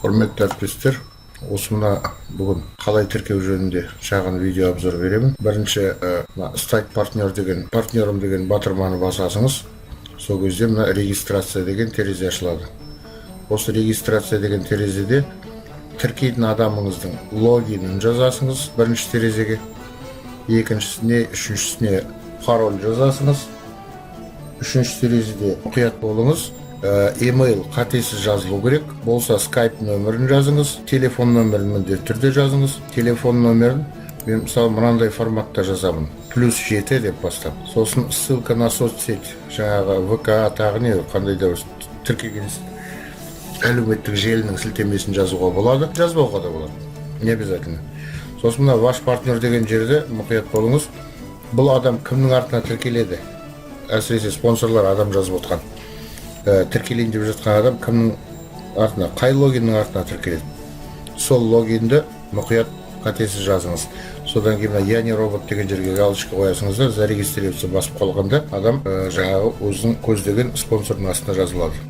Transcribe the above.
Құрметті әріптестер, осы мына бүгін қалай тіркеу жөнінде шағын видео обзор беремін. Бірінші стать партнерім деген батырманы басасыңыз. Сол кезде мына регистрация деген терезе ашылады. Осы регистрация деген терезеде тіркейтін адамыңыздың логинін жазасыңыз бірінші терезеге, екіншісіне, үшіншісіне пароль жазасыңыз. Үшінші терезеде мұқият болыңыз. Email қатесіз жазылу керек. Болса Skype нөмірін жазыңыз, телефон нөмірін міндетті түрде жазыңыз. Телефон нөмірін мен мысалы мынандай форматта жазамын. +7 деп бастап. Сосын ссылка на соцсеть, жаңағы ВК тағы не, қандай да тіркеген әлеуметтік желінің сілтемесін жазуға болады, жазбауға да болады. Не обязательно. Сосын мына ваш партнер деген жерде мұқият болыңыз. Бұл адам кімнің артына тіркеледі? Әсіресе спонсорлар адам жазып отқан. Тіркелейін деп жатқан адам кімнің артына, қай логиннің артына тіркеледі? Сол логинді мұқият қатесіз жазыңыз. Содан кейін я не робот деген жерге галочка қоясыңыздар, зарегистрироваться басып қалғанда адам жаңағы өзінің көздеген спонсордың астына жазылады.